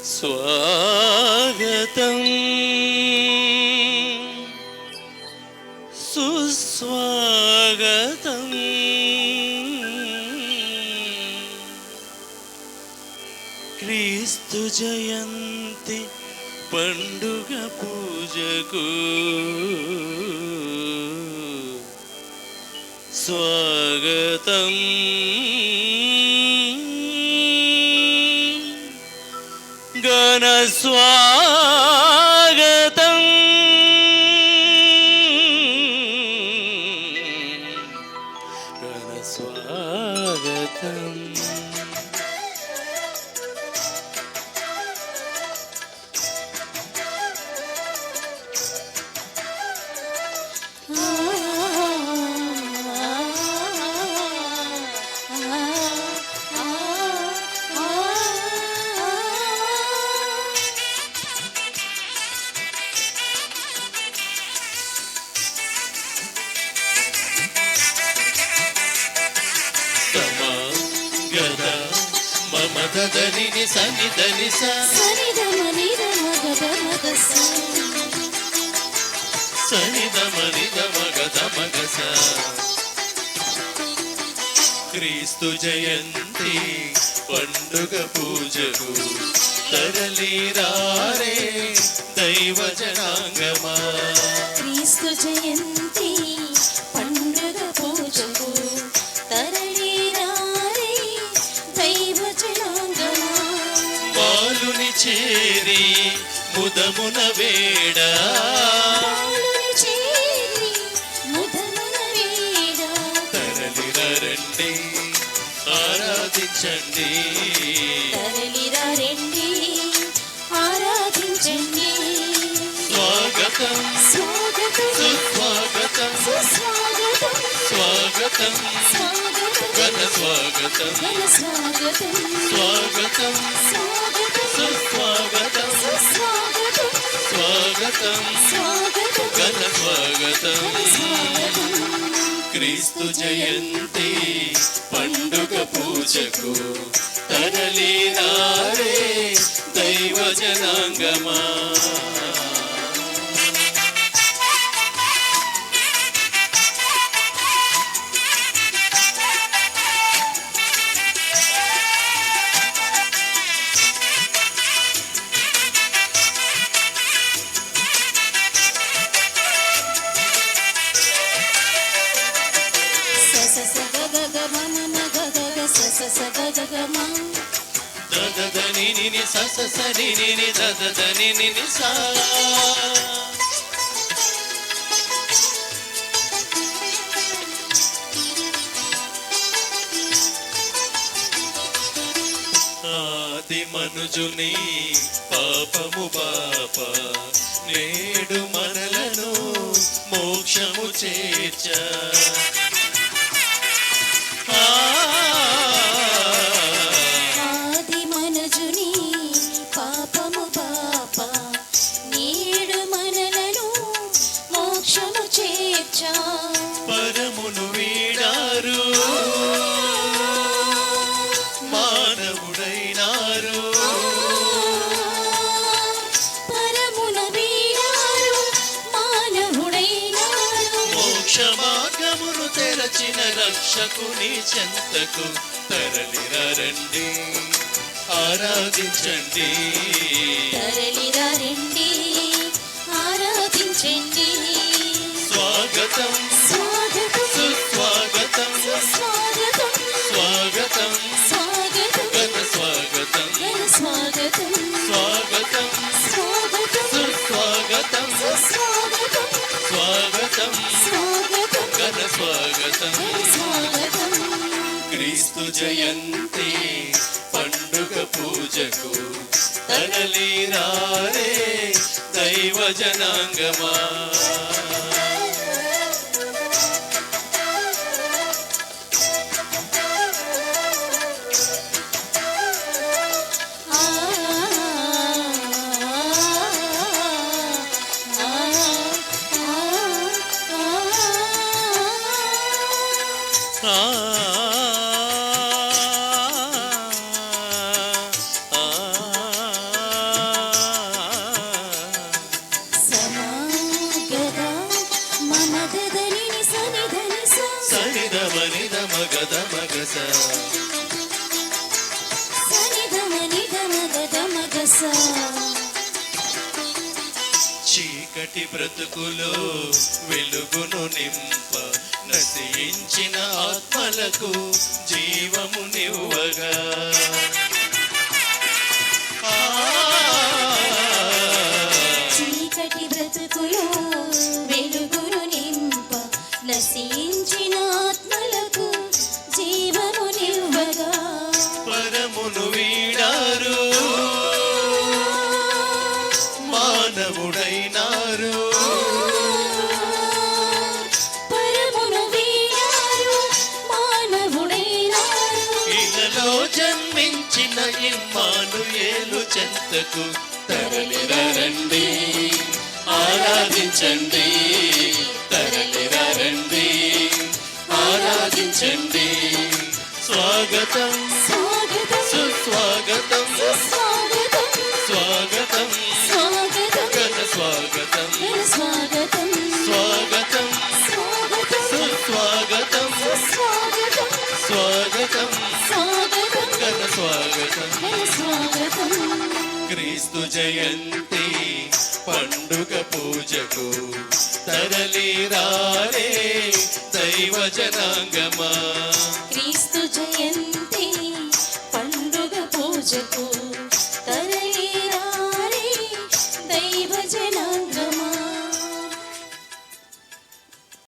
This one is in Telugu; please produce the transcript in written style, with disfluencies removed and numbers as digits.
స్వాగతం సుస్వాగతం క్రీస్తు జయంతి పండుగ పూజకు స్వాగతం ఘన స్వాగతం ఘన స్వాగతం మమదని సనిదని సనిదమనిదమగదమగస క్రీస్తు జయంతి పండుగ పూజకు తరలిరారే దైవ జనాంగమా. క్రీస్తు జయంతి పండుగ పూజకు తరలిరారే దైవ జనాంగమా. బాలుని చేరి ముదమున వేడా తరలిరండి ఆరాధించండి తరలిరండి ఆరాధించండి. స్వాగతం స్వాగతం సుస్వాగతం స్వాగతం స్వాగతం ఘన స్వాగతం ఘన స్వాగతం స్వాగతం సుస్వాగతం స్వాగతం ఘన స్వాగతం. క్రీస్తు జయంతి పండుగ పూజకు తరలిరారే దైవ జనాంగమా. దదని నిని ససని నిని దదని నిని సా ఆది మనుజుని పాపము బాప నేడు మనలను మోక్షము చేర్చ. ఆది మనుజుని పాపము పాప నేడు మనలను మోక్షము చేర్చ. పరమును వీడారు మానవుడైనారు. పరమున వీడారు మానవుడైనారు. మోక్ష మార్గమును తెరచిన రక్షకుని చెంతకు తరలిరండి ఆరాధించండి తరలిరండి ఆరాధించండి. స్వాగతం స్వాగతం సుస్వాగతం స్వాగతం స్వాగతం స్వాగతం ఘన స్వాగతం ఘన స్వాగతం స్వాగతం స్వాగతం సుస్వాగతం స్వాగతం స్వాగతం స్వాగతం ఘన స్వాగతం. స్వాగతం. క్రీస్తు జయంతి పండుగ పూజకు తరలిరారే దైవ జనాంగమా. సనిధమని గమగమగస చీకటి బ్రతుకులో వెలుగును నింప నశించిన ఆత్మలకు జీవము నివ్వగా చీకటి బ్రతుకులో వెలుగును నింప నశించిన ఆత్మలకు జీవము నివ్వగా పరమును వీడారు మానవుడైనారు పరమును వీడారు మానవుడైనారు ఇలలో జన్మించిన ఇమ్మానుయేలు చెంతకు తరలిరండి ఆరాధించండి తరలిరండి ఆరాధించండి స్వాగతం స్వాగతం సుస్వాగతం స్వాగతం స్వాగతం స్వాగతం ఘన స్వాగతం స్వాగతం స్వాగతం స్వాగతం సుస్వాగతం స్వాగతం స్వాగతం స్వాగతం ఘన స్వాగతం స్వాగతం క్రీస్తు జయంతి పండుగ పూజకు తరలి రారే దైవ జనాంగమా క్రీస్తు జయంతి పండుగ పూజకు